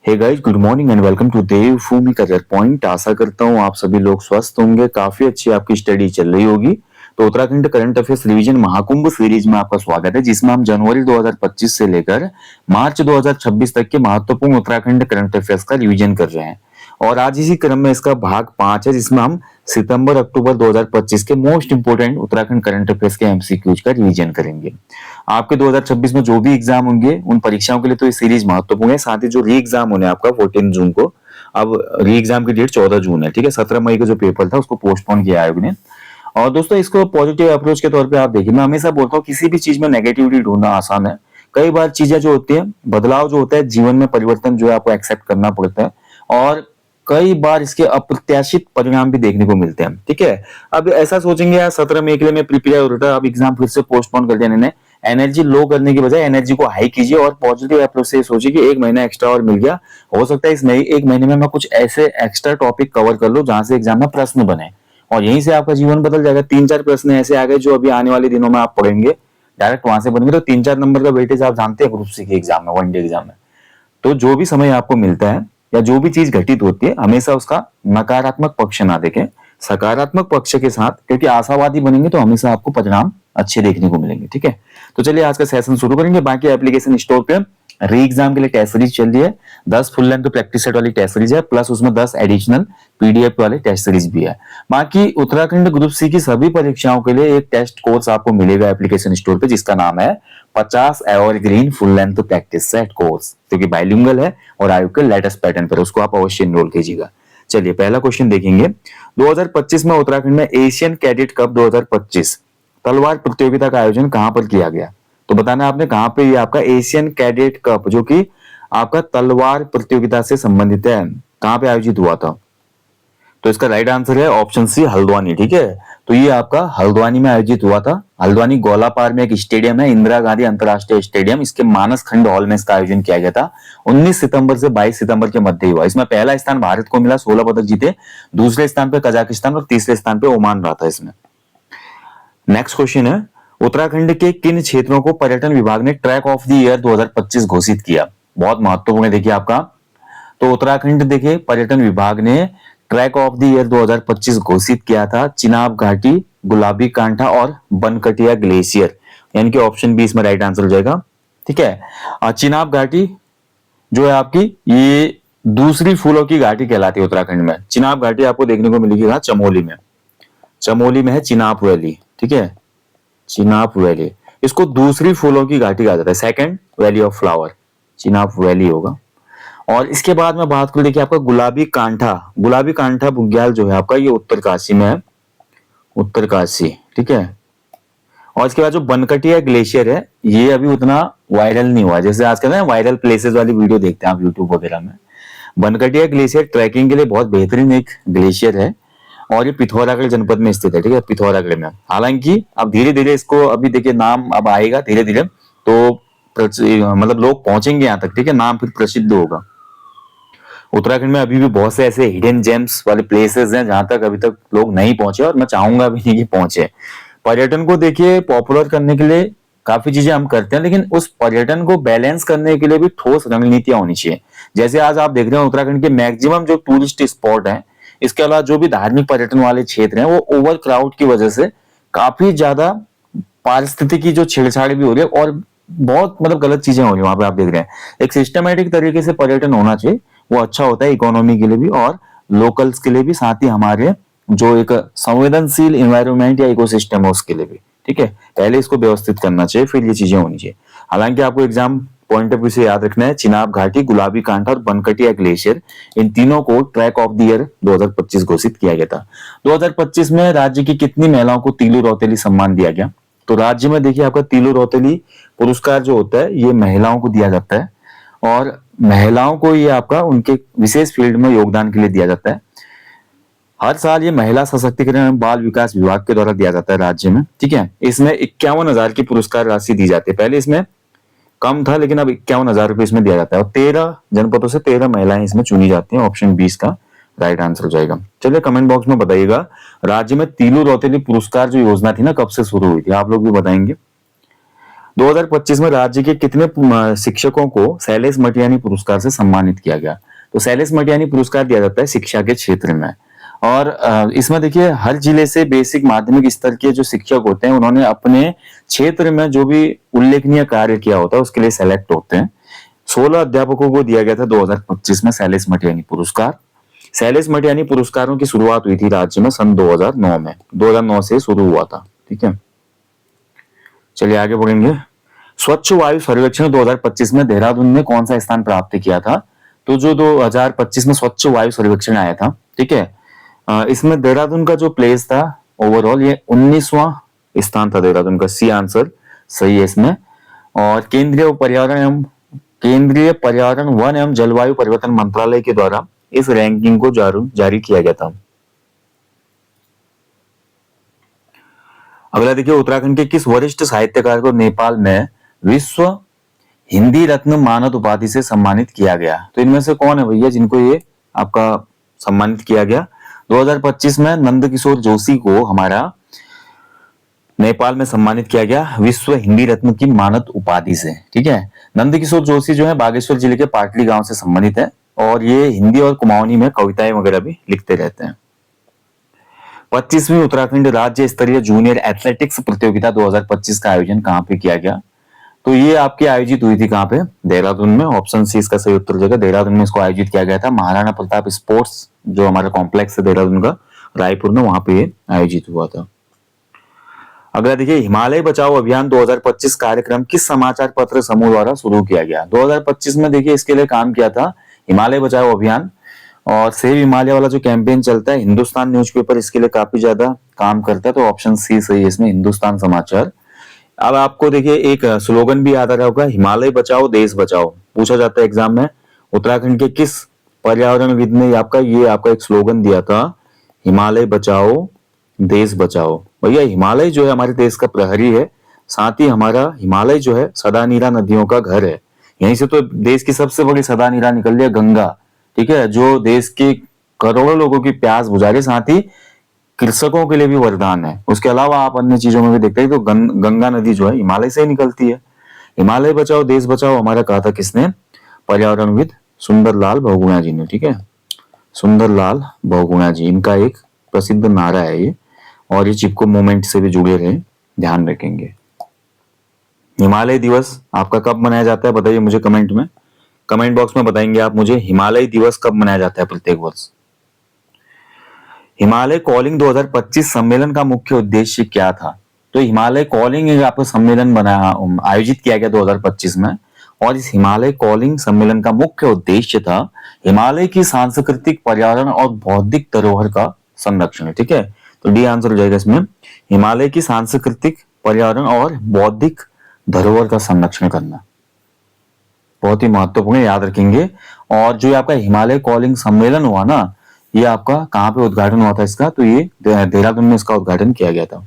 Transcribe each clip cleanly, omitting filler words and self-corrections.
Hey guys, good morning and welcome to Devbhoomi career point. आशा करता हूँ आप सभी लोग स्वस्थ होंगे, काफी अच्छी आपकी स्टडी चल रही होगी। तो Uttarakhand current affairs revision Mahakumbh series में आपका स्वागत है, जिसमें हम जनवरी 2025 से लेकर मार्च 2026 तक के महत्वपूर्ण उत्तराखंड करंट अफेयर्स का रिवीजन कर रहे हैं। और आज इसी क्रम में इसका भाग 5 है, जिसमें हम सितंबर अक्टूबर 2025 के most important Uttarakhand current affairs के एमसीक्यूज का रिवीजन करेंगे। आपके 2026 में जो भी एग्जाम होंगे उन परीक्षाओं के लिए तो ये सीरीज महत्वपूर्ण है। साथ ही जो री एग्जाम होने आपका 14 जून को, अब री एग्जाम की डेट 14 जून है, ठीक है। 17 मई का जो पेपर था उसको पोस्टपोन किया आयोग ने। और दोस्तों, इसको पॉजिटिव अप्रोच के तौर पे आप देखिए, मैं हमेशा बोलता हूँ किसी भी चीज में नेगेटिविटी ढूंढना आसान है। कई बार चीजें जो होती है, बदलाव जो होता है जीवन में, परिवर्तन जो है आपको एक्सेप्ट करना पड़ता है, और कई बार इसके अप्रत्याशित परिणाम भी देखने को मिलते हैं, ठीक है। अब ऐसा सोचेंगे यार 17 मई के लिए मैं प्रिपेयर हो रहा था, अब एग्जाम फिर से पोस्टपोन कर दिया इन्होंने। एनर्जी लो करने की बजाय एनर्जी को हाई कीजिए और पॉजिटिव अप्रोच से सोचिए कि एक महीना एक्स्ट्रा और मिल गया, हो सकता है इस नई एक महीने में मैं कुछ ऐसे एक्स्ट्रा टॉपिक कवर कर लूं जहां से एग्जाम में प्रश्न बने, और यहीं से आपका जीवन बदल जाएगा। 3-4 प्रश्न ऐसे आ गए जो अभी आने वाले दिनों में आप पढ़ेंगे, डायरेक्ट वहां से बनेंगे। तो 3-4 नंबर का वेटेज आप जानते हैं ग्रुप सी के एग्जाम में, वन डे एग्जाम में। तो जो भी समय आपको मिलता है या जो भी चीज घटित होती है, हमेशा उसका नकारात्मक पक्ष ना देखें, सकारात्मक पक्ष के साथ, क्योंकि आशावादी बनेंगे तो हमेशा आपको परिणाम अच्छे देखने को मिलेंगे, ठीक है। तो चलिए आज का सेशन शुरू करेंगे। बाकी एप्लीकेशन स्टोर पे री एग्जाम के लिए टेस्ट सीरीज चल रही है, 10 फुल लेंथ प्रैक्टिस सेट वाली टेस्ट सीरीज है, प्लस उसमें 10 एडिशनल पीडीएफ वाले टेस्ट सीरीज भी है। बाकी उत्तराखंड ग्रुप सी की सभी परीक्षाओं के लिए एक टेस्ट कोर्स आपको मिलेगा एप्लीकेशन स्टोर पे, जिसका नाम है 50 evergreen full length practice set course, जो कि बाइलिंगुअल है और आयोग के लेटेस्ट पैटर्न पर, उसको आप अवश्य इनरोल कीजिएगा। चलिए पहला क्वेश्चन देखेंगे। 2025 में उत्तराखंड में एशियन कैडेट कप 2025 तलवार प्रतियोगिता का आयोजन कहां पर किया गया? तो बताना आपने कहां पे, ये आपका एशियन कैडेट कप जो कि आपका तलवार प्रतियोगिता से संबंधित है, कहां पे आयोजित हुआ था? तो इसका राइट आंसर है ऑप्शन सी, हल्द्वानी, ठीक है। तो ये आपका हल्द्वानी में आयोजित हुआ था। हल्द्वानी गोलापार में एक स्टेडियम है, इंदिरा गांधी अंतरराष्ट्रीय स्टेडियम, इसके मानस खंड हॉल में इसका आयोजन किया गया था। 19 सितंबर से 22 सितंबर के मध्य हुआ। इसमें पहला स्थान भारत को मिला, 16 पदक जीते। दूसरे स्थान पे कजाकिस्तान और तीसरे स्थान पे ओमान रहा था इसमें। नेक्स्ट क्वेश्चन है, उत्तराखंड के किन क्षेत्रों को पर्यटन विभाग ने ट्रैक ऑफ द ईयर 2025 घोषित किया? बहुत महत्वपूर्ण है, देखिए आपका। तो उत्तराखंड देखिए पर्यटन विभाग ने ट्रैक ऑफ द ईयर 2025 घोषित किया था चिनाब घाटी, गुलाबी कांठा और बनकटिया ग्लेशियर, यानी कि ऑप्शन बी इसमें राइट आंसर हो जाएगा, ठीक है। चिनाब घाटी जो है आपकी, ये दूसरी फूलों की घाटी कहलाती है उत्तराखंड में। चिनाब घाटी आपको देखने को मिलेगी कहाँ? चमोली में। चमोली में है चिनाब वैली, ठीक है, चिनाब वैली। इसको दूसरी फूलों की घाटी कहा जाता है, second valley of flower, Chenab valley होगा। और इसके बाद में बात करूं, देखिए आपका गुलाबी कांठा, गुलाबी कांठा बुग्याल जो है आपका, ये उत्तरकाशी में है, उत्तरकाशी, ठीक है। और इसके बाद जो बनकटिया ग्लेशियर है, ये अभी उतना वायरल नहीं हुआ, जैसे आजकल ना वायरल प्लेसेस वाली वीडियो देखते हैं आप यूट्यूब वगैरह में। बनकटिया ग्लेशियर ट्रैकिंग के लिए बहुत बेहतरीन एक ग्लेशियर है, और ये पिथौरागढ़ जनपद में स्थित है, ठीक है, पिथौरागढ़ में। हालांकि अब धीरे धीरे इसको, अभी देखिए नाम अब आएगा धीरे धीरे, तो मतलब लोग पहुंचेंगे यहाँ तक, ठीक है, नाम फिर प्रसिद्ध होगा। उत्तराखंड में अभी भी बहुत से ऐसे हिडन जेम्स वाले प्लेसेस हैं जहां तक अभी तक लोग नहीं पहुंचे, और मैं चाहूंगा भी नहीं कि पहुंचे। पर्यटन को देखिए पॉपुलर करने के लिए काफी चीजें हम करते हैं, लेकिन उस पर्यटन को बैलेंस करने के लिए भी ठोस रणनीतियां होनी चाहिए। जैसे आज आप देख रहे हैं उत्तराखंड के मैक्सिमम जो टूरिस्ट स्पॉट हैं, इसके अलावा जो भी धार्मिक पर्यटन वाले क्षेत्र हैं, वो ओवर क्राउड की वजह से काफी ज्यादा पारिस्थितिकी जो छेड़छाड़ भी हो रही है, और बहुत मतलब गलत चीजें हो रही है वहां पे, आप देख रहे हैं। एक सिस्टमेटिक तरीके से पर्यटन होना चाहिए, वो अच्छा होता है इकोनॉमी के लिए भी और लोकल्स के लिए भी, साथ ही हमारे जो एक संवेदनशील एनवायरनमेंट या इकोसिस्टम है उसके लिए भी, ठीक है। पहले इसको व्यवस्थित करना चाहिए, फिर ये चीजें होनी चाहिए। हालांकि आपको एग्जाम पॉइंट ऑफ व्यू से याद रखना है, चिनाब घाटी, गुलाबी कांठा और बनकटिया ग्लेशियर, इन तीनों को ट्रैक ऑफ द ईयर 2025 घोषित किया गया था। 2025 में राज्य की कितनी महिलाओं को तीलू रौतेली सम्मान दिया गया? तो राज्य में देखिए आपका तीलू रौतेली पुरस्कार जो होता है, ये महिलाओं को दिया जाता है, और महिलाओं को ये आपका उनके विशेष फील्ड में योगदान के लिए दिया जाता है। हर साल ये महिला सशक्तिकरण एवं बाल विकास विभाग के द्वारा दिया जाता है राज्य में, ठीक है। इसमें 51,000 की पुरस्कार राशि दी जाती है, पहले इसमें कम था लेकिन अब 51,000 रुपए इसमें दिया जाता है, और 13 जनपदों से 13 महिलाएं इसमें चुनी जाती हैं। ऑप्शन 20 का राइट आंसर हो जाएगा। चलिए कमेंट बॉक्स में बताइएगा, राज्य में तीलू रौतेली पुरस्कार जो योजना थी ना, कब से शुरू हुई थी, आप लोग भी बताएंगे। 2025 में राज्य के कितने शिक्षकों को शैलेश मटियानी पुरस्कार से सम्मानित किया गया? तो शैलेश मटियानी पुरस्कार दिया जाता है शिक्षा के क्षेत्र में। और इसमें देखिए हर जिले से बेसिक माध्यमिक स्तर के जो शिक्षक होते हैं उन्होंने अपने क्षेत्र में जो भी उल्लेखनीय कार्य किया होता है उसके लिए सेलेक्ट होते हैं। 16 अध्यापकों को दिया गया था 2025 में शैलेश मटियानी पुरस्कार। शैलेश मटियानी पुरस्कारों की शुरुआत हुई थी राज्य में सन 2009 में, 2009 से शुरू हुआ था। ठीक है, चलिए आगे बढ़ेंगे। स्वच्छ वायु सर्वेक्षण 2025 में देहरादून ने कौन सा स्थान प्राप्त किया था? तो जो 2025 में स्वच्छ वायु सर्वेक्षण आया था, ठीक है, इसमें देहरादून का जो प्लेस था ओवरऑल ये 19वां स्थान था देहरादून का। सी आंसर सही है इसमें। और केंद्रीय पर्यावरण वन एवं जलवायु परिवर्तन मंत्रालय के द्वारा इस रैंकिंग को जारी किया गया था। अगला देखिए, उत्तराखंड के किस वरिष्ठ साहित्यकार को नेपाल में विश्व हिंदी रत्न मानद उपाधि से सम्मानित किया गया? तो इनमें से कौन है भैया जिनको ये आपका सम्मानित किया गया? 2025 में नंदकिशोर जोशी को हमारा नेपाल में सम्मानित किया गया विश्व हिंदी रत्न की मानद उपाधि से। ठीक है, नंदकिशोर जोशी जो है बागेश्वर जिले के पाटली गांव से संबंधित है और ये हिंदी और कुमाऊनी में कविताएं वगैरह भी लिखते रहते हैं। 25वीं उत्तराखंड राज्य स्तरीय जूनियर एथलेटिक्स प्रतियोगिता 2025 का आयोजन कहां पे किया गया? तो ये आपकी आयोजित हुई थी कहां पे? देहरादून में। ऑप्शन सी इसका सही उत्तर जगह देहरादून में इसको आयोजित किया गया था। महाराणा प्रताप स्पोर्ट्स जो हमारा कॉम्प्लेक्स है देहरादून का, रायपुर में, वहां पे ये आयोजित हुआ था। अगला देखिए, हिमालय बचाओ अभियान 2025 कार्यक्रम किस समाचार पत्र समूह द्वारा शुरू किया गया? 2025 में देखिए इसके लिए काम किया था हिमालय बचाओ अभियान। और सेव हिमालय वाला जो कैंपेन चलता है, हिंदुस्तान न्यूज़पेपर इसके लिए काफी ज्यादा काम करता है। तो ऑप्शन सी सही है इसमें, हिंदुस्तान समाचार। अब आपको देखिए एक स्लोगन भी याद आ रहा होगा, हिमालय बचाओ देश बचाओ, पूछा जाता है एग्जाम में। उत्तराखंड के किस पर्यावरणविद ने आपका एक स्लोगन दिया था, हिमालय बचाओ देश बचाओ? भैया हिमालय जो है हमारे देश का प्रहरी है, साथ ही हमारा हिमालय जो है सदा नीरा नदियों का घर है। यहीं से तो देश की सबसे बड़ी सदा नीरा निकल रही है, गंगा। ठीक है, जो देश के करोड़ों लोगों की प्यास बुझा रही, साथ ही कृषकों के लिए भी वरदान है। उसके अलावा आप अन्य चीजों में भी देखते हैं तो गंगा नदी जो है हिमालय से ही निकलती है। हिमालय बचाओ देश बचाओ हमारा कहा था किसने? पर्यावरणविद सुंदरलाल बहुगुणा जी ने। ठीक है, सुंदरलाल बहुगुणा जी, इनका एक प्रसिद्ध नारा है ये, और ये चिपको मूवमेंट से भी जुड़े रहे, ध्यान रखेंगे। हिमालय दिवस आपका कब मनाया जाता है बताइए मुझे कमेंट में, कमेंट बॉक्स में बताएंगे आप मुझे हिमालय दिवस कब मनाया जाता है प्रत्येक वर्ष। हिमालय कॉलिंग 2025 सम्मेलन का मुख्य उद्देश्य क्या था? तो हिमालय कॉलिंग एक आपका सम्मेलन आयोजित किया गया 2025 में, और इस हिमालय कॉलिंग सम्मेलन का मुख्य उद्देश्य था हिमालय की सांस्कृतिक, पर्यावरण और बौद्धिक धरोहर का संरक्षण। ठीक है, तो डी आंसर हो जाएगा इसमें, हिमालय की सांस्कृतिक, पर्यावरण और बौद्धिक धरोहर का संरक्षण करना। बहुत ही महत्वपूर्ण, याद रखेंगे। और जो आपका हिमालय कॉलिंग सम्मेलन हुआ ना, ये आपका कहां पे उद्घाटन हुआ था इसका? तो ये देहरादून में इसका उद्घाटन किया गया था।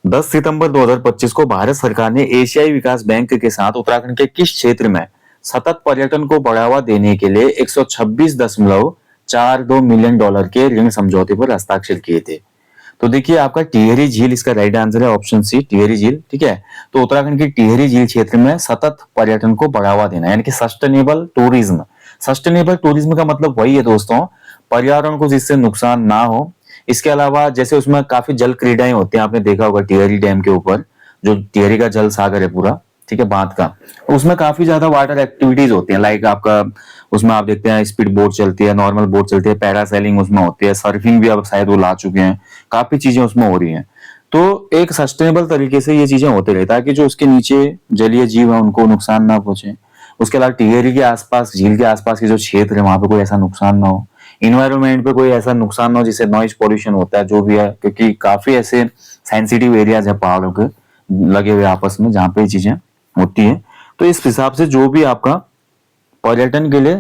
10 सितंबर 2025 को भारत सरकार ने एशियाई विकास बैंक के साथ उत्तराखंड के किस क्षेत्र में सतत पर्यटन को बढ़ावा देने के लिए 126.42 मिलियन डॉलर के ऋण समझौते पर हस्ताक्षर किए थे? तो देखिए आपका टिहरी झील इसका राइट आंसर है, ऑप्शन सी टिहरी झील। ठीक है, तो उत्तराखंड की टिहरी झील क्षेत्र में सतत पर्यटन को बढ़ावा देना, यानी कि सस्टेनेबल टूरिज्म। सस्टेनेबल टूरिज्म का मतलब वही है दोस्तों, पर्यावरण को जिससे नुकसान ना हो। इसके अलावा जैसे उसमें काफी जल क्रीडाएं होती हैं, आपने देखा होगा टिहरी डैम के ऊपर, जो टिहरी का जल सागर है पूरा, ठीक है, बांध का, उसमें काफी ज्यादा वाटर एक्टिविटीज होती हैं। लाइक आपका उसमें आप देखते हैं स्पीड बोट चलती है, नॉर्मल बोट चलती है, पैरासेलिंग उसमें होती है, सर्फिंग भी अब शायद वो ला चुके हैं, काफी चीजें उसमें हो रही हैं। तो एक सस्टेनेबल तरीके से ये चीजें होती रही, ताकि जो उसके नीचे जलीय जीव है उनको नुकसान ना पहुंचे। उसके अलावा टिहरी के आसपास, झील के आसपास के जो क्षेत्र है वहां पे कोई ऐसा नुकसान ना हो, इन्वायरमेंट पे कोई ऐसा नुकसान ना हो जिससे नॉइज पोल्यूशन होता है जो भी है, क्योंकि काफी ऐसे सेंसिटिव एरियाज है पहाड़ों के लगे हुए आपस में जहाँ पे ये चीजें होती है। तो इस हिसाब से जो भी आपका पर्यटन के लिए,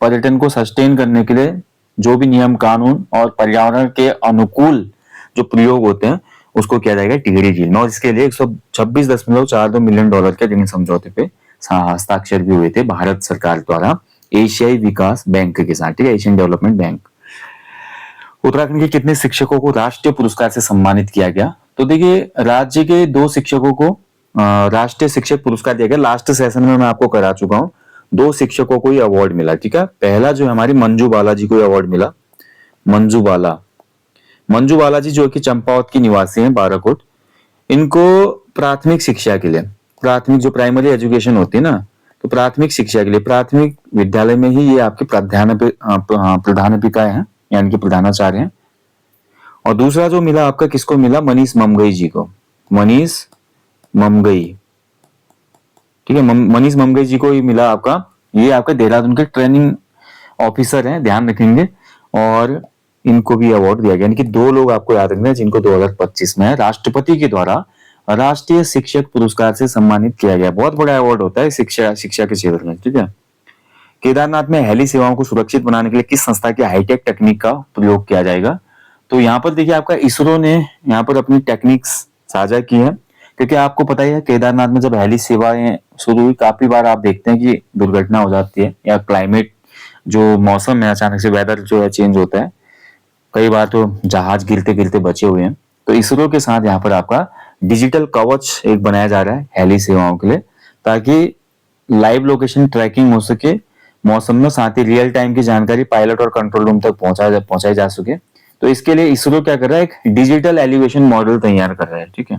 पर्यटन को सस्टेन करने के लिए जो भी नियम कानून और पर्यावरण के अनुकूल जो प्रयोग होते हैं उसको किया जाएगा टिहरी झील में। और इसके लिए 126.42 मिलियन डॉलर के ऋण समझौते पे हस्ताक्षर भी हुए थे भारत सरकार द्वारा एशियाई विकास बैंक के साथ, ठीक है, एशियन डेवलपमेंट बैंक। उत्तराखंड के कितने शिक्षकों को राष्ट्रीय पुरस्कार से सम्मानित किया गया? तो देखिए राज्य के 2 शिक्षकों को राष्ट्रीय शिक्षक पुरस्कार दिया गया। लास्ट सेशन में मैं आपको करा चुका हूँ, 2 शिक्षकों को ये अवार्ड मिला। ठीक है, पहला जो हमारी मंजू बालाजी को अवार्ड मिला। मंजू बालाजी जो कि चंपावत की निवासी हैं, बाराकोट। इनको प्राथमिक शिक्षा के लिए, प्राथमिक जो प्राइमरी एजुकेशन होती है ना, तो प्राथमिक शिक्षा के लिए प्राथमिक विद्यालय में ही ये आपके प्रधानाध्यापिका है, यानी कि प्रधानाचार्य हैं। और दूसरा जो मिला आपका किसको मिला, मनीष ममगई जी को। मनीष ममगई, ठीक है, मनीष ममगई जी को ये मिला आपका। ये आपके देहरादून के ट्रेनिंग ऑफिसर हैं, ध्यान रखेंगे। और इनको भी अवार्ड दिया गया, यानी कि 2 लोग आपको याद रखना है जिनको 2025 में राष्ट्रपति के द्वारा राष्ट्रीय शिक्षक पुरस्कार से सम्मानित किया गया। बहुत बड़ा अवार्ड होता है शिक्षा के क्षेत्र में। ठीक है, केदारनाथ में हेली सेवाओं को सुरक्षित बनाने के लिए किस संस्था की हाईटेक तकनीक का प्रयोग किया जाएगा। तो यहाँ पर देखिए आपका इसरो ने यहाँ पर अपनी टेक्निक्स साझा की है, क्योंकि आपको पता ही है केदारनाथ में जब हेली सेवाएं शुरू हुई, काफी बार आप देखते हैं कि दुर्घटना हो जाती है, या क्लाइमेट जो मौसम है अचानक से वेदर जो है चेंज होता है, कई बार तो जहाज गिरते गिरते बचे हुए हैं। तो इसरो के साथ यहाँ पर आपका डिजिटल कवच एक बनाया जा रहा है हेली सेवाओं के लिए, ताकि लाइव लोकेशन ट्रैकिंग हो सके मौसम में, साथ ही रियल टाइम की जानकारी पायलट और कंट्रोल रूम तक पहुंचाई जा सके। तो इसके लिए इसरो क्या कर रहा है, एक डिजिटल एलिवेशन मॉडल तैयार कर रहा है। ठीक है,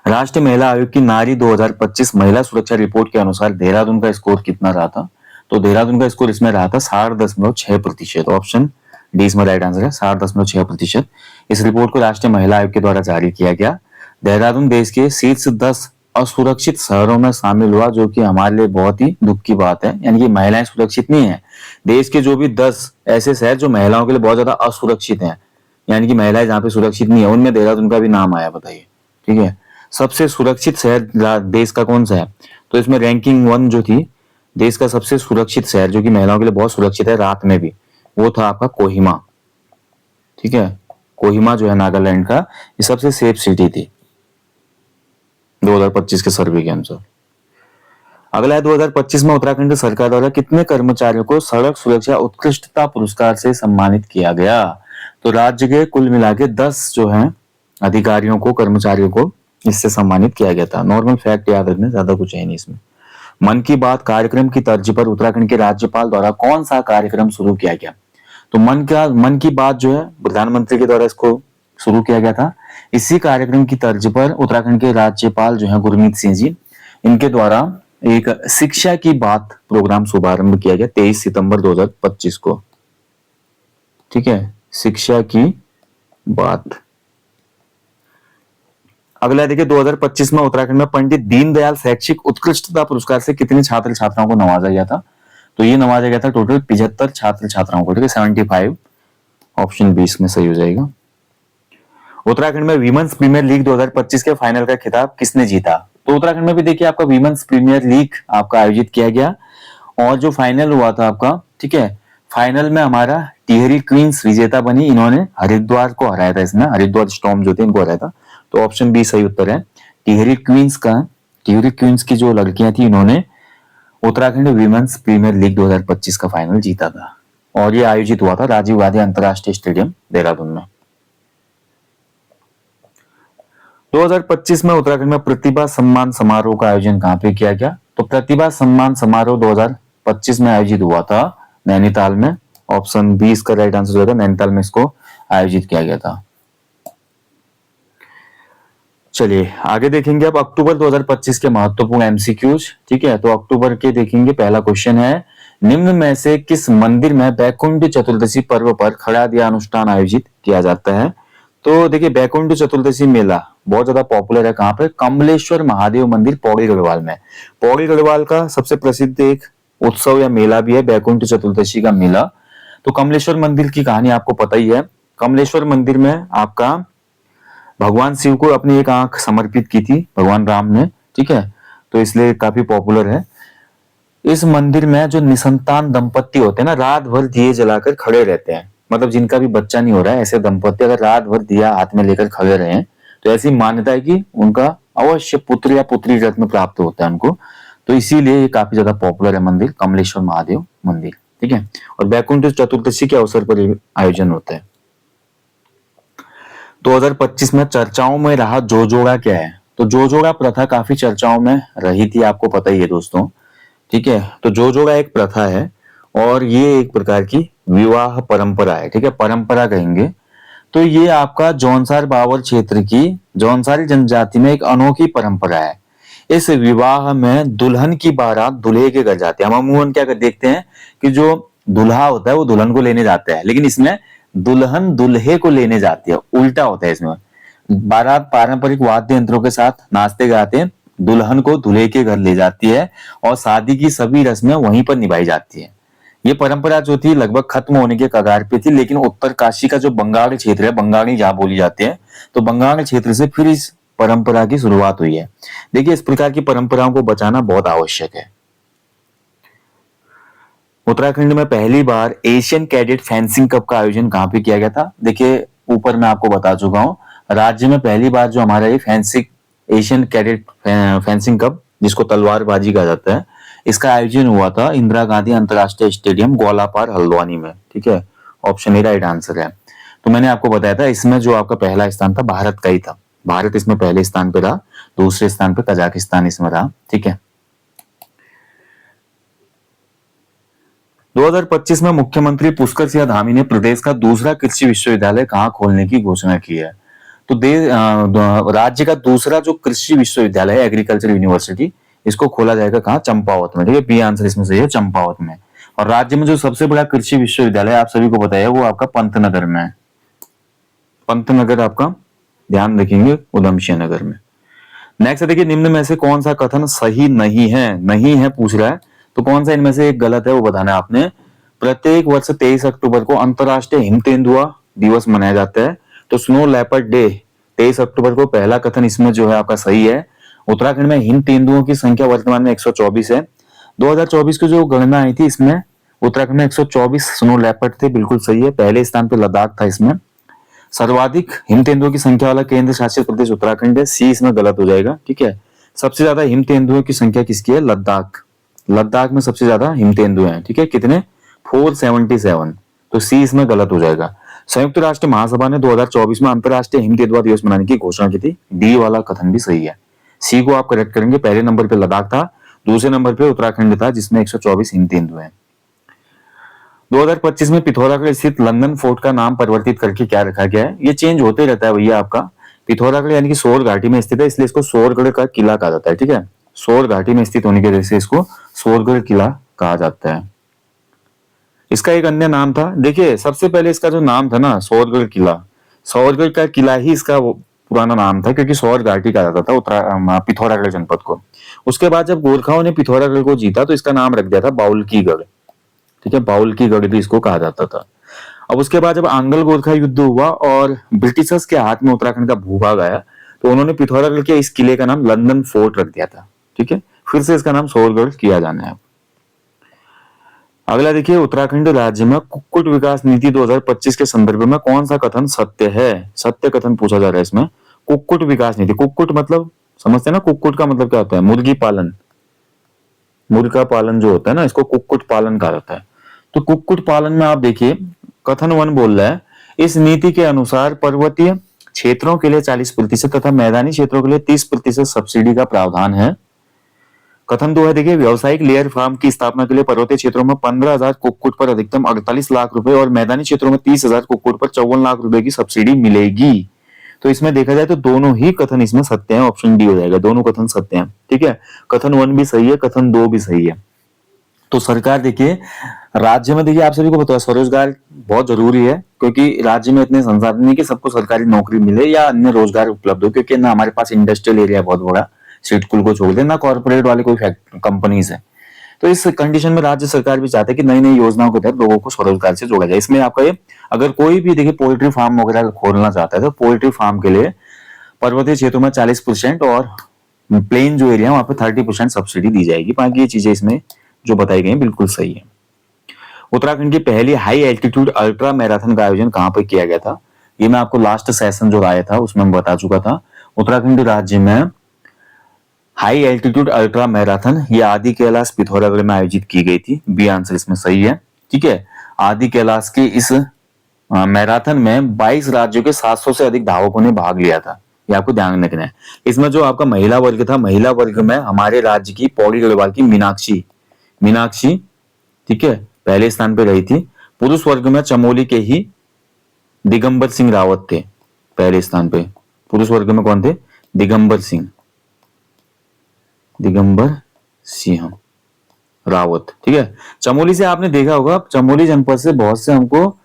राष्ट्रीय महिला आयोग की नारी 2025 महिला सुरक्षा रिपोर्ट के अनुसार देहरादून का स्कोर कितना रहा था। तो देहरादून का स्कोर इसमें रहा था 60.6%। ऑप्शन डी इसमें राइट आंसर है, 60.6%। इस रिपोर्ट को राष्ट्रीय महिला आयोग के द्वारा जारी किया गया। देहरादून देश के शीर्ष 10 असुरक्षित शहरों में शामिल हुआ, जो कि हमारे लिए बहुत ही दुख की बात है, यानी कि महिलाएं सुरक्षित नहीं है। देश के जो भी 10 ऐसे शहर जो महिलाओं के लिए बहुत ज्यादा असुरक्षित हैं, यानी कि महिलाएं जहाँ पे सुरक्षित नहीं है, उनमें देहरादून का भी नाम आया। बताइए, ठीक है, सबसे सुरक्षित शहर देश का कौन सा है। तो इसमें रैंकिंग 1 जो थी, देश का सबसे सुरक्षित शहर जो कि महिलाओं के लिए बहुत सुरक्षित है रात में भी, वो था आपका कोहिमा। ठीक है, कोहिमा जो है नागालैंड का, ये सबसे सेफ सिटी थी 2025 के सर्वे के अनुसार। अगला है 2025 में उत्तराखंड सरकार द्वारा कितने कर्मचारियों को सड़क सुरक्षा उत्कृष्टता पुरस्कार से सम्मानित किया गया। तो राज्य के कुल मिला के 10 जो है अधिकारियों को, कर्मचारियों को इससे सम्मानित किया गया था। नॉर्मल फैक्ट याद रखने, ज्यादा कुछ है नहीं इसमें। मन की बात कार्यक्रम की तर्ज पर उत्तराखंड के राज्यपाल द्वारा कौन सा कार्यक्रम शुरू किया गया। तो मन की बात जो है प्रधानमंत्री के द्वारा इसको शुरू किया गया था। इसी कार्यक्रम की तर्ज पर उत्तराखंड के राज्यपाल जो है गुरमीत सिंह जी, इनके द्वारा एक शिक्षा की बात प्रोग्राम शुभारंभ किया गया 23 सितंबर 2025 को। ठीक है, शिक्षा की बात। अगला देखिए 2025 में उत्तराखंड में पंडित दीनदयाल शैक्षिक उत्कृष्टता पुरस्कार से कितने छात्र छात्राओं को नवाजा गया था। तो ये नवाजा गया था टोटल 75 छात्र छात्राओं को। ठीक है, 75। ऑप्शन बी इसमें सही हो जाएगा। उत्तराखंड में वीमेंस प्रीमियर लीग 2025 के फाइनल का खिताब किसने जीता। तो उत्तराखंड में भी देखिए आपका वीमेंस प्रीमियर लीग आपका आयोजित किया गया, और जो फाइनल हुआ था आपका, ठीक है, फाइनल में हमारा टिहरी क्वींस विजेता बनी। इन्होंने हरिद्वार को हराया था, इसमें हरिद्वार स्टॉर्म जो थे इनको हराया था। तो ऑप्शन बी सही उत्तर है। टिहरी क्वींस की जो लड़कियां थी, इन्होंने उत्तराखंड वीमेंस प्रीमियर लीग 2025 का फाइनल जीता था, और ये आयोजित हुआ था राजीव गांधी अंतरराष्ट्रीय स्टेडियम देहरादून में। 2025 में उत्तराखंड में प्रतिभा सम्मान समारोह का आयोजन कहां पे किया गया। तो प्रतिभा सम्मान समारोह 2025 में आयोजित हुआ था नैनीताल में। ऑप्शन बी इसका राइट आंसर होगा, नैनीताल में इसको आयोजित किया गया था। चलिए आगे देखेंगे अब अक्टूबर 2025 के महत्वपूर्ण एमसीक्यूज। ठीक है, तो अक्टूबर के देखेंगे। पहला क्वेश्चन है, निम्न में से किस मंदिर में बैकुंठ चतुर्दशी पर्व पर खड़ा दिया अनुष्ठान आयोजित किया जाता है। तो देखिए बैकुंठ चतुर्दशी मेला बहुत ज्यादा पॉपुलर है कहां पे, कमलेश्वर महादेव मंदिर पौड़ी गढ़वाल में। पौड़ी गढ़वाल का सबसे प्रसिद्ध एक उत्सव या मेला भी है बैकुंठ चतुर्दशी का मेला। तो कमलेश्वर मंदिर की कहानी आपको पता ही है। कमलेश्वर मंदिर में आपका भगवान शिव को अपनी एक आंख समर्पित की थी भगवान राम ने। ठीक है, तो इसलिए काफी पॉपुलर है। इस मंदिर में जो निसंतान दंपत्ति होते हैं ना, रात भर दिए जलाकर खड़े रहते हैं। मतलब जिनका भी बच्चा नहीं हो रहा है, ऐसे दंपत्ति अगर रात भर दिया हाथ में लेकर खड़े रहे, तो ऐसी मान्यता है कि उनका अवश्य पुत्र या पुत्री रत्न प्राप्त होता है उनको। तो इसीलिए ये काफी ज्यादा पॉपुलर है मंदिर, कमलेश्वर महादेव मंदिर। ठीक है, और बैकुंठ चतुर्दशी के अवसर पर आयोजन होता है। 2025 में चर्चाओं में रहा जोजोड़ा क्या है? तो जोजोड़ा प्रथा काफी चर्चाओं में रही थी, आपको पता ही है दोस्तों। ठीक है, तो जोजोड़ा एक प्रथा है और ये एक प्रकार की विवाह परंपरा है। ठीक है, परंपरा कहेंगे। तो ये आपका जौनसार बावर क्षेत्र की जौनसारी जनजाति में एक अनोखी परंपरा है। इस विवाह में दुल्हन की बारात दूल्हे के घर जाती है। हम अमूमन क्या कर देखते हैं कि जो दूल्हा होता है वो दुल्हन को लेने जाता है, लेकिन इसमें दुल्हन दूल्हे को लेने जाती है, उल्टा होता है इसमें। बारात पारंपरिक वाद्य यंत्रों के साथ नाचते गाते दुल्हन को दूल्हे के घर ले जाती है और शादी की सभी रस्में वहीं पर निभाई जाती है। ये परंपरा जो थी लगभग खत्म होने के कगार पे थी, लेकिन उत्तर काशी का जो बंगाली क्षेत्र है, बंगाली जहां बोली जाती है, तो बंगाल क्षेत्र से फिर इस परंपरा की शुरुआत हुई है। देखिए, इस प्रकार की परंपराओं को बचाना बहुत आवश्यक है। उत्तराखंड में पहली बार एशियन कैडेट फेंसिंग कप का आयोजन कहां पे किया गया था? देखिए, ऊपर मैं आपको बता चुका हूं, राज्य में पहली बार जो हमारा ये fencing Asian cadet fencing cup, जिसको तलवारबाजी कहा जाता है, इसका आयोजन हुआ था इंदिरा गांधी अंतरराष्ट्रीय स्टेडियम ग्वालापार हल्द्वानी में। ठीक है, ऑप्शन ए राइट आंसर है। तो मैंने आपको बताया था इसमें जो आपका पहला स्थान था भारत का ही था। भारत इसमें पहले स्थान पे रहा, दूसरे स्थान पे कजाकिस्तान इसमें रहा। ठीक है, 2025 में मुख्यमंत्री पुष्कर सिंह धामी ने प्रदेश का दूसरा कृषि विश्वविद्यालय कहां खोलने की घोषणा की है? तो राज्य का दूसरा जो कृषि विश्वविद्यालय है, एग्रीकल्चर यूनिवर्सिटी, इसको खोला जाएगा कहाँ? चंपावत में। ठीक है, बी आंसर इसमें सही है, चंपावत में। और राज्य में जो सबसे बड़ा कृषि विश्वविद्यालय आप सभी को बताया वो आपका पंतनगर में है। पंतनगर आपका ध्यान रखेंगे, उधमसिंह नगर में। नेक्स्ट देखिए, निम्न में से कौन सा कथन सही नहीं है? नहीं है पूछ रहा है, तो कौन सा इनमें से एक गलत है वो बताना है आपने। प्रत्येक वर्ष 23 अक्टूबर को अंतरराष्ट्रीय हिम तेंदुआ दिवस मनाया जाता है, तो स्नो लेपर्ड डे 23 अक्टूबर को पहला कथन इसमें जो है आपका सही है। उत्तराखंड में हिम तेंदुओं की संख्या वर्तमान में 124 है। 2024 की जो गणना आई थी इसमें उत्तराखंड में 124 स्नो लेपर्ड थे, बिल्कुल सही है। पहले स्थान पे लद्दाख था। इसमें सर्वाधिक हिम तेंदुओं की संख्या वाला केंद्र शासित प्रदेश उत्तराखंड है, सी इसमें गलत हो जाएगा। ठीक है, सबसे ज्यादा हिम तेंदुओं की संख्या किसकी है? लद्दाख। लद्दाख में सबसे ज्यादा हिम तेंदुए हैं। ठीक है, कितने? 477, तो सी इसमें गलत हो जाएगा। संयुक्त राष्ट्र महासभा ने 2024 में अंतरराष्ट्रीय हिम तेंदुआ दिवस मनाने की घोषणा की थी, डी वाला कथन भी सही है। सी को आप करेक्ट करेंगे। पहले नंबर पे लद्दाख था, दूसरे नंबर पे उत्तराखंड था जिसमें 124 हिम तेंदुए हैं। 2025 में पिथौरागढ़ स्थित लंदन फोर्ट का नाम परिवर्तित करके क्या रखा गया है? ये चेंज होते रहता है भैया आपका। पिथौरागढ़ यानी कि सोर घाटी में स्थित है, इसलिए इसको सोरगढ़ का किला कहा जाता है। ठीक है, सोर घाटी में स्थित होने की वजह से इसको सोरगढ़ किला कहा जाता है। इसका एक अन्य नाम था, देखिए सबसे पहले इसका जो नाम था ना सोरगढ़ किला, सोरगढ़ का किला ही इसका पुराना नाम था, क्योंकि सोर घाटी कहा जाता था पिथौरागढ़ जनपद को। उसके बाद जब गोरखाओं ने पिथौरागढ़ को जीता तो इसका नाम रख दिया था बाउल्कीगढ़। ठीक है, बाउल्कीगढ़ भी इसको कहा जाता था। अब उसके बाद जब आंग्ल गोरखा युद्ध हुआ और ब्रिटिशर्स के हाथ में उत्तराखंड का भूभाग आया, तो उन्होंने पिथौरागढ़ के इस किले का नाम लंदन फोर्ट रख दिया था। ठीक है, फिर से इसका नाम सोरगढ़ किया जाना है। अगला देखिए, उत्तराखंड राज्य में कुक्कुट विकास नीति 2025 के संदर्भ में कौन सा कथन सत्य है? सत्य कथन पूछा जा रहा है इसमें। कुक्कुट विकास नीति, कुक्कुट मतलब समझते हैं ना, कुक्कुट का मतलब क्या होता है? मुर्गी पालन। मुर्गा पालन जो होता है ना, इसको कुक्कुट पालन कहा जाता है। तो कुक्कुट पालन में आप देखिए कथन 1 बोल रहा है, इस नीति के अनुसार पर्वतीय क्षेत्रों के लिए 40% तथा मैदानी क्षेत्रों के लिए 30% सब्सिडी का प्रावधान है। कथन 2 है, देखिए व्यावसायिक लेयर फार्म की स्थापना के लिए पर्वतीय क्षेत्रों में 15,000 कुक्कुट पर अधिकतम 48 लाख रुपए और मैदानी क्षेत्रों में 30,000 कुक्कुट पर 54 लाख रुपए की सब्सिडी मिलेगी। तो इसमें देखा जाए तो दोनों ही कथन इसमें सत्य हैं, ऑप्शन डी हो जाएगा, दोनों कथन सत्य हैं। ठीक है, कथन 1 भी सही है, कथन 2 भी सही है। तो सरकार देखिए राज्य में, देखिए आप सभी को पता है स्वरोजगार बहुत जरूरी है, क्योंकि राज्य में इतने संसाधन नहीं कि सबको सरकारी नौकरी मिले या अन्य रोजगार उपलब्ध हो, क्योंकि ना हमारे पास इंडस्ट्रियल एरिया बहुत बड़ा, सिडकुल को छोड़ दे, ना कॉर्पोरेट वाले कोई कंपनीज है। तो इस कंडीशन में राज्य सरकार भी चाहते हैं कि नई नई योजनाओं के तहत लोगों को स्वरोजगार से जोड़ा जाए। इसमें आपका ये, अगर कोई भी देखिए पोल्ट्री फार्म वगैरह खोलना चाहता है तो पोल्ट्री फार्म के लिए पर्वतीय क्षेत्रों में 40% और प्लेन जो एरिया है वहां पे 30% सब्सिडी दी जाएगी। बाकी ये चीजें इसमें जो बताई गई बिल्कुल सही है। उत्तराखंड की पहली हाई एल्टीट्यूड अल्ट्रा मैराथन का आयोजन कहां पर किया गया था? ये मैं आपको लास्ट सेशन जो आया था उसमें बता चुका था। उत्तराखंड राज्य में हाई एल्टीट्यूड अल्ट्रा मैराथन ये आदि कैलाश पिथौरागढ़ में आयोजित की गई थी, बी आंसर इसमें सही है। ठीक है, आदि कैलाश के इस मैराथन में 22 राज्यों के 700 से अधिक धावकों ने भाग लिया था। ये आपको ध्यान रखना है। इसमें जो आपका महिला वर्ग था, महिला वर्ग में हमारे राज्य की पौड़ी गढ़वाल की मीनाक्षी मीनाक्षी ठीक है, पहले स्थान पे रही थी। पुरुष वर्ग में चमोली के ही दिगंबर सिंह रावत थे पहले स्थान पे। पुरुष वर्ग में कौन थे? दिगंबर सिंह रावत। ठीक है, चमोली से आपने देखा होगा, चमोली जनपद से बहुत से हमको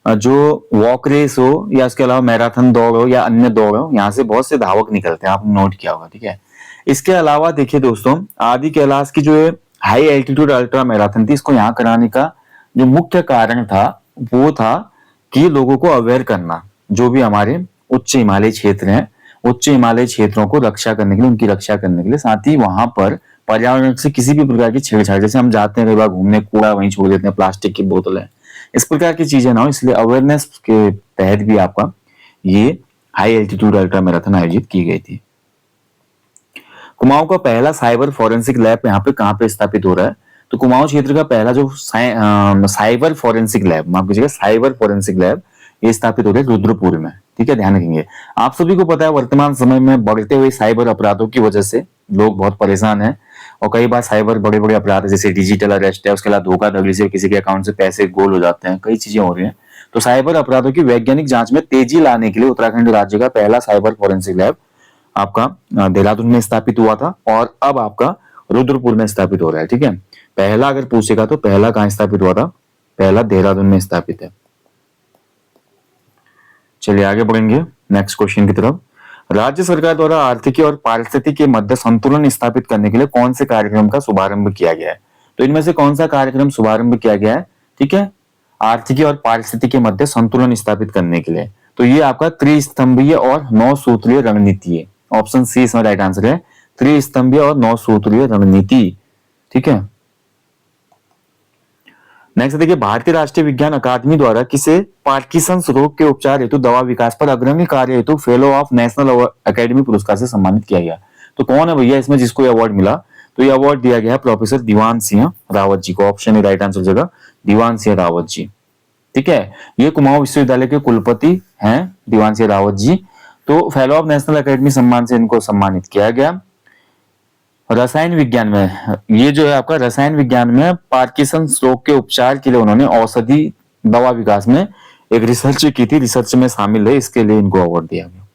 जो वॉक रेस हो या इसके अलावा मैराथन दौड़ हो या अन्य दौड़ हो, यहाँ से बहुत से धावक निकलते हैं, आपने नोट किया होगा। ठीक है, इसके अलावा देखिए दोस्तों, आदि कैलाश की जो हाई एल्टीट्यूड अल्ट्रा मैराथन थी, इसको यहाँ कराने का जो मुख्य कारण था वो था कि लोगों को अवेयर करना, जो भी हमारे उच्च हिमालय क्षेत्र हैं, उच्च हिमालय क्षेत्रों को रक्षा करने के लिए, उनकी रक्षा करने के लिए, साथ ही वहां पर पर्यावरण से किसी भी प्रकार की छेड़छाड़, जैसे हम जाते हैं कई बार घूमने, कूड़ा वहीं छोड़ देते हैं, प्लास्टिक की बोतलें, इस प्रकार की चीजें ना हो, इसलिए अवेयरनेस के तहत भी आपका ये हाई एल्टीट्यूड अल्ट्रा मैराथन आयोजित की गई थी। कुमाऊं का पहला साइबर फॉरेंसिक लैब यहाँ पे कहाँ पे स्थापित हो रहा है? तो कुमाऊं क्षेत्र का पहला जो साइबर फॉरेंसिक लैब, माफ कीजिएगा, साइबर फॉरेंसिक लैब, ये स्थापित हो रहा है रुद्रपुर में। ठीक है, ध्यान रखेंगे। आप सभी को पता है वर्तमान समय में बढ़ते हुए साइबर अपराधों की वजह से लोग बहुत परेशान हैं, और कई बार साइबर बड़े बड़े अपराध जैसे डिजिटल अरेस्ट है, उसके अलावा धोखाधड़ी से किसी के अकाउंट से पैसे गोल हो जाते हैं, कई चीजें हो रही हैं। तो साइबर अपराधों की वैज्ञानिक जांच में तेजी लाने के लिए उत्तराखंड राज्य का पहला साइबर फॉरेंसिक लैब आपका देहरादून में स्थापित हुआ था, और अब आपका रुद्रपुर में स्थापित हो रहा है। ठीक है, पहला अगर पूछेगा तो पहला कहां स्थापित हुआ था? पहला देहरादून में स्थापित है। चलिए आगे बढ़ेंगे नेक्स्ट क्वेश्चन की तरफ। राज्य सरकार द्वारा आर्थिकी और पारिस्थितिकी के मध्य संतुलन स्थापित करने के लिए कौन से कार्यक्रम का शुभारंभ किया गया है? तो इनमें से कौन सा कार्यक्रम शुभारंभ किया गया है? ठीक है, आर्थिकी और पारिस्थितिकी के मध्य संतुलन स्थापित करने के लिए, तो ये आपका त्रिस्तंभीय और 9 सूत्रीय रणनीति है। ऑप्शन सी इसमें राइट आंसर है, त्रिस्तंभीय और 9 सूत्रीय रणनीति। ठीक है, नेक्स्ट देखिए, भारतीय राष्ट्रीय विज्ञान अकादमी द्वारा किसे पार्किंसंस रोग के उपचार हेतु दवा विकास पर अग्रणी कार्य हेतु फेलो ऑफ नेशनल अकेडमी पुरस्कार से सम्मानित किया गया? तो कौन है भैया इसमें जिसको अवार्ड मिला? तो ये अवार्ड दिया गया है प्रोफेसर दीवान सिंह रावत जी को। ऑप्शन ए राइट आंसर जगह दीवान सिंह रावत जी। ठीक है, ये कुमाऊं विश्वविद्यालय के कुलपति हैं दीवान सिंह रावत जी। तो फेलो ऑफ नेशनल अकेडमी सम्मान से इनको सम्मानित किया गया। रसायन विज्ञान में, ये जो है आपका रसायन विज्ञान में पार्किंसंस रोग के उपचार के लिए उन्होंने औषधि दवा विकास में एक रिसर्च की थी, रिसर्च में शामिल है, इसके लिए इनको अवार्ड दिया गया।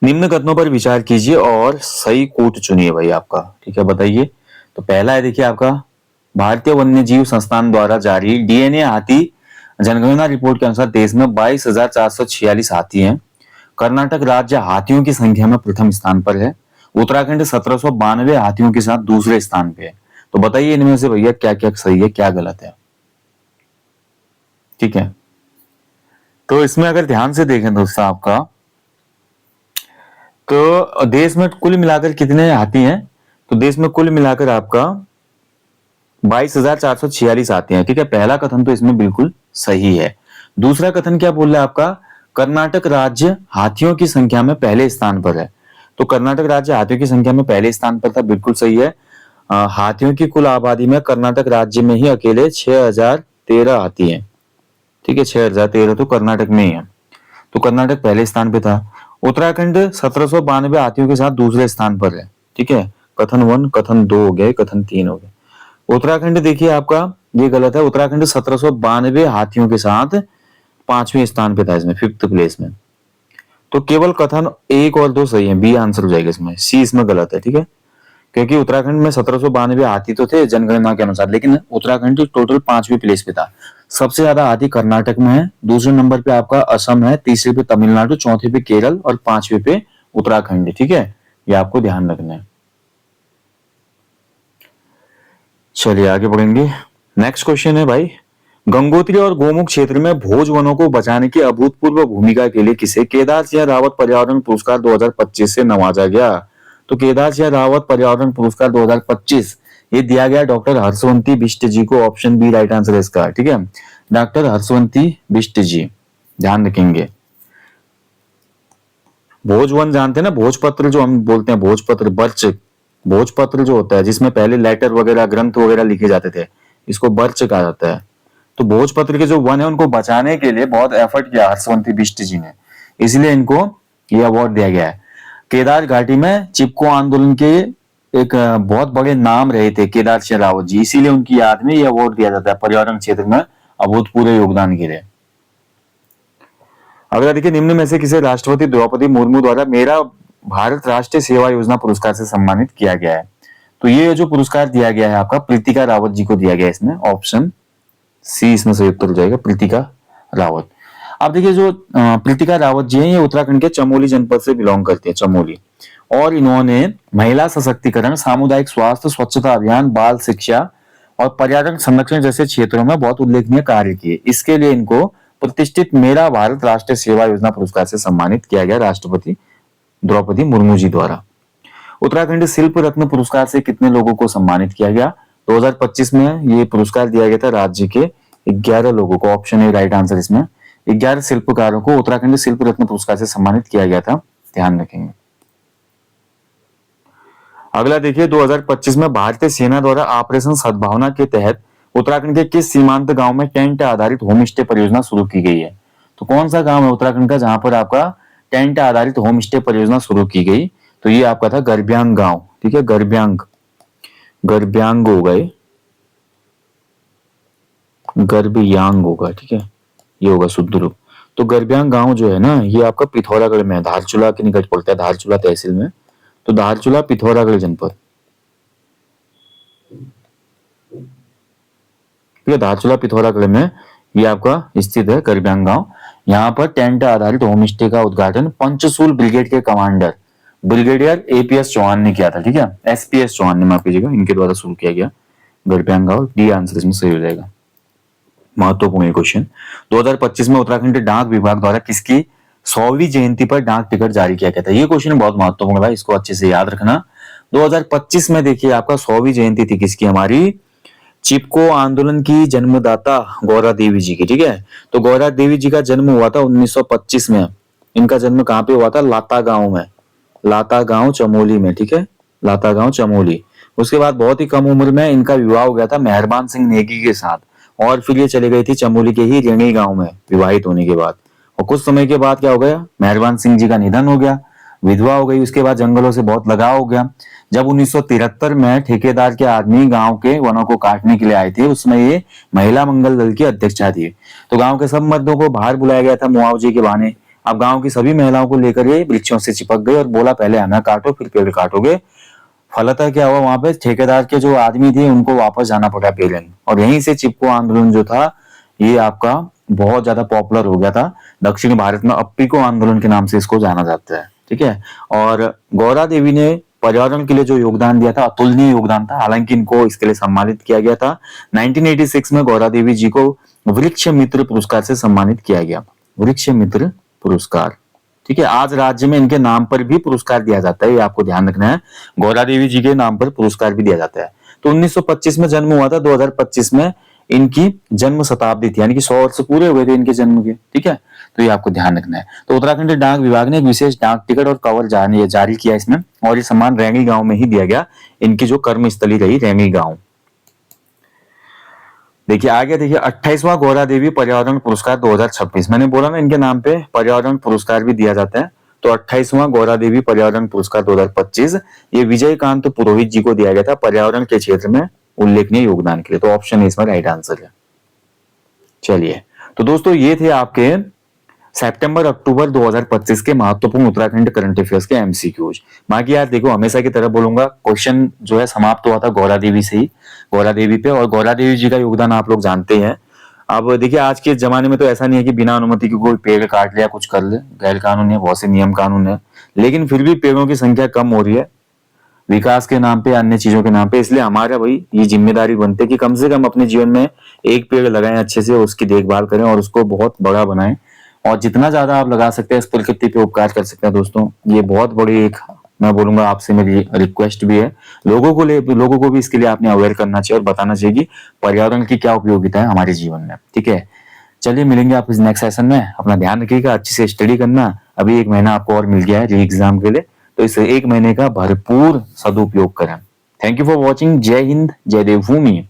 निम्न कथनों पर विचार कीजिए और सही कोट चुनिए भाई आपका। ठीक है, बताइए। तो पहला है देखिए आपका, भारतीय वन्य जीव संस्थान द्वारा जारी डीएनए हाथी जनगणना रिपोर्ट के अनुसार देश में 22,446 हाथी हैं। कर्नाटक राज्य हाथियों की संख्या में प्रथम स्थान पर है। उत्तराखंड 1792 हाथियों के साथ दूसरे स्थान पे है। तो बताइए इनमें से भैया क्या क्या सही है, क्या गलत है? ठीक है, तो इसमें अगर ध्यान से देखें दोस्तों आपका, तो देश में कुल मिलाकर कितने हाथी हैं? तो देश में कुल मिलाकर आपका 22,446 हाथी हैं। ठीक है, पहला कथन तो इसमें बिल्कुल सही है। दूसरा कथन क्या बोल रहा है आपका? कर्नाटक राज्य हाथियों की संख्या में पहले स्थान पर है। तो कर्नाटक राज्य हाथियों की संख्या में पहले स्थान पर था, बिल्कुल सही है। हाथियों की कुल आबादी में कर्नाटक राज्य में ही अकेले 6013 हाथी हैं। ठीक है, 6013 तो कर्नाटक में ही है, तो कर्नाटक पहले स्थान पे था। उत्तराखंड 1792 हाथियों के साथ दूसरे स्थान पर है। ठीक है, कथन 1, कथन 2 हो गए, कथन 3 हो गए। उत्तराखंड देखिए आपका ये गलत है, उत्तराखंड 1792 हाथियों के साथ 5वें स्थान पे था, इसमें 5th प्लेस में। तो केवल कथन 1 और 2 सही है, बी आंसर हो जाएगा इसमें, सी इसमें गलत है। ठीक है, क्योंकि उत्तराखंड में 1792 हाथी तो थे जनगणना के अनुसार, लेकिन उत्तराखंड टोटल 5वीं प्लेस पे था। सबसे ज्यादा हाथी कर्नाटक में है, दूसरे नंबर पे आपका असम है, तीसरे पे तमिलनाडु, चौथे पे केरल और 5वें पे उत्तराखंड। ठीक है, ये आपको ध्यान रखना है। चलिए आगे बढ़ेंगे। नेक्स्ट क्वेश्चन है भाई, गंगोत्री और गोमुख क्षेत्र में भोज वनों को बचाने की अभूतपूर्व भूमिका के लिए किसे केदार सिंह रावत पर्यावरण पुरस्कार 2025 से नवाजा गया? तो केदार सिंह रावत पर्यावरण पुरस्कार 2025 ये दिया गया डॉक्टर हर्षवंती बिष्ट जी को। ऑप्शन बी राइट आंसर है इसका। ठीक है, डॉक्टर हर्षवंती बिष्ट जी, ध्यान रखेंगे। भोजवन जानते हैं ना, भोजपत्र जो हम बोलते हैं, भोजपत्र, बर्च, भोजपत्र जो होता है जिसमें पहले लेटर वगैरह ग्रंथ वगैरह लिखे जाते थे, इसको बर्च कहा जाता है। तो भोजपत्र के जो वन है उनको बचाने के लिए बहुत एफर्ट किया हर्षवंती बिष्ट जी ने, इसलिए इनको ये अवार्ड दिया गया है। केदार घाटी में चिपको आंदोलन के एक बहुत बड़े नाम रहे थे केदार सिंह रावत जी, इसीलिए उनकी याद में ये अवार्ड दिया जाता है पर्यावरण क्षेत्र में अभूतपूर्व योगदान के लिए। अगला देखिए, निम्न में से किसे राष्ट्रपति द्रौपदी मुर्मू द्वारा मेरा भारत राष्ट्रीय सेवा योजना पुरस्कार से सम्मानित किया गया है? तो ये जो पुरस्कार दिया गया है आपका प्रीतिका रावत जी को दिया गया है, इसमें ऑप्शन सी इसमें सही उत्तर हो जाएगा, प्रीतिका रावत। अब देखिए जो प्रीतिका रावत जी हैं ये उत्तराखंड के चमोली जनपद से बिलोंग करती है, चमोली, और इन्होंने महिला सशक्तिकरण, सामुदायिक स्वास्थ्य, स्वच्छता अभियान, बाल शिक्षा और पर्यावरण संरक्षण जैसे क्षेत्रों में बहुत उल्लेखनीय कार्य किए। इसके लिए इनको प्रतिष्ठित मेरा भारत राष्ट्रीय सेवा योजना पुरस्कार से सम्मानित किया गया राष्ट्रपति द्रौपदी मुर्मू जी द्वारा। उत्तराखंड शिल्प रत्न पुरस्कार से कितने लोगों को सम्मानित किया गया? 2025 में ये पुरस्कार दिया गया था राज्य के 11 लोगों को, ऑप्शन ए राइट आंसर इसमें। 11 शिल्पकारों को उत्तराखंड शिल्प रत्न पुरस्कार से सम्मानित किया गया था, ध्यान रखेंगे। अगला देखिए, 2025 में भारतीय सेना द्वारा ऑपरेशन सद्भावना के तहत उत्तराखंड के किस सीमांत गांव में टेंट आधारित होम स्टे परियोजना शुरू की गई है? तो कौन सा गांव है उत्तराखंड का जहां पर आपका टेंट आधारित होम स्टे परियोजना शुरू की गई? तो ये आपका था गरब्यांग गांव, ठीक है, गरब्यांग हो गए, गरब्यांग होगा, ठीक है, ये होगा शुद्ध रूप। तो गरब्यांग गांव जो है ना ये आपका पिथौरागढ़ में, धारचूला के निकट पड़ता है, धारचूला तहसील में। तो धारचूला पिथौरागढ़ जनपद, ठीक है, धारचूला पिथौरागढ़ में ये आपका स्थित है गरब्यांग गांव। यहाँ पर टेंट आधारित होम स्टे का उद्घाटन पंचसूल ब्रिगेड के कमांडर ब्रिगेडियर एपीएस चौहान ने किया था, ठीक है, एसपीएस चौहान ने, माफ कीजिएगा, इनके द्वारा शुरू किया गया गरब्यांग गांव। डी आंसर इसमें सही हो जाएगा। महत्वपूर्ण क्वेश्चन, 2025 में उत्तराखंड डाक विभाग द्वारा किसकी 100वीं जयंती पर डाक टिकट जारी किया गया था? ये क्वेश्चन बहुत महत्वपूर्ण है, इसको अच्छे से याद रखना। 2025 में देखिए आपका 100वीं जयंती थी किसकी? हमारी चिपको आंदोलन की जन्मदाता गौरा देवी जी की, ठीक है। तो गौरा देवी जी का जन्म हुआ था 1925 में। इनका जन्म कहाँ पे हुआ था? लाता गांव में, लाता गांव चमोली में, ठीक है, लाता गांव चमोली। उसके बाद बहुत ही कम उम्र में इनका विवाह हो गया था मेहरबान सिंह नेगी के साथ, और फिर ये चले गई थी चमोली के ही रेणी गांव में विवाहित होने के बाद। और कुछ समय के बाद क्या हो गया? मेहरबान सिंह जी का निधन हो गया, विधवा हो गई। उसके बाद जंगलों से बहुत लगाव हो गया। जब 1973 में ठेकेदार के आदमी गांव के वनों को काटने के लिए आए थे, उसमें ये महिला मंगल दल की अध्यक्षा थी। तो गांव के सब मर्दों को बाहर बुलाया गया था मुआवजे के बहाने। अब गांव की सभी महिलाओं को लेकर ये वृक्षों से चिपक गए और बोला पहले हमें काटो फिर पेड़ काटोगे। फलतः क्या हुआ? वहां पे ठेकेदार के जो आदमी थे उनको वापस जाना पड़ा पेलन, और यहीं से चिपको आंदोलन जो था ये आपका बहुत ज्यादा पॉपुलर हो गया था। दक्षिण भारत में अप्पिको आंदोलन के नाम से इसको जाना जाता है, ठीक है। और गौरा देवी ने पर्यावरण के लिए जो योगदान दिया था अतुलनीय योगदान था, हालांकि इनको इसके लिए सम्मानित किया गया था। 1986 में गौरा देवी जी को वृक्ष मित्र पुरस्कार से सम्मानित किया गया, वृक्ष मित्र पुरस्कार, ठीक है। आज राज्य में इनके नाम पर भी पुरस्कार दिया जाता है, ये आपको ध्यान रखना है, गौरा देवी जी के नाम पर पुरस्कार भी दिया जाता है। तो 1925 में जन्म हुआ था, 2025 में इनकी जन्म शताब्दी थी, यानी कि 100 वर्ष पूरे हुए थे इनके जन्म के, ठीक है। तो ये आपको ध्यान रखना है। तो उत्तराखंड डाक विभाग ने एक विशेष डाक टिकट और कवर जारी किया इसमें, और ये सम्मान रैंगी गांव में ही दिया गया, इनकी जो कर्मस्थली रही रैंगी गांव। देखिए आगे देखिए 28वां गौरा देवी पर्यावरण पुरस्कार 2026, मैंने बोला ना इनके नाम पे पर्यावरण पुरस्कार भी दिया जाता है। तो 28वां गौरा देवी पर्यावरण पुरस्कार 2025 ये विजयकांत पुरोहित जी को दिया गया था पर्यावरण के क्षेत्र में उल्लेखनीय योगदान के लिए। तो ऑप्शन इसमें राइट आंसर है। चलिए, तो दोस्तों ये थे आपके सितंबर अक्टूबर 2025 के महत्वपूर्ण उत्तराखंड करंट अफेयर्स के एमसीक्यूज। बाकी यार देखो, हमेशा की तरह बोलूंगा, क्वेश्चन जो है समाप्त हुआ था गौरा देवी से ही, गौरा देवी पे, और गौरा देवी जी का योगदान आप लोग जानते हैं। अब देखिए आज के जमाने में तो ऐसा नहीं है कि बिना अनुमति के कोई पेड़ काट लिया कुछ कर ले, गैर कानूनी है, बहुत से नियम कानून है, लेकिन फिर भी पेड़ों की संख्या कम हो रही है विकास के नाम पे, अन्य चीजों के नाम पे। इसलिए हमारा भाई ये जिम्मेदारी बनती है कि कम से कम अपने जीवन में एक पेड़ लगाएं अच्छे से, उसकी देखभाल करें और उसको बहुत बड़ा बनाएं, और जितना ज्यादा आप लगा सकते हैं इस प्रकृति पे उपकार कर सकते हैं। दोस्तों ये बहुत बड़ी एक, मैं बोलूंगा आपसे मेरी रिक्वेस्ट भी है, लोगों को भी इसके लिए आपने अवेयर करना चाहिए और बताना चाहिए कि पर्यावरण की क्या उपयोगिता है हमारे जीवन में, ठीक है। चलिए मिलेंगे आप इस नेक्स्ट सेशन में, अपना ध्यान रखिएगा, अच्छे से स्टडी करना। अभी 1 महीना आपको और मिल गया है री एग्जाम के लिए, तो इस 1 महीने का भरपूर सदुपयोग करें। Thank you for watching. जय हिंद, जय देवभूमि।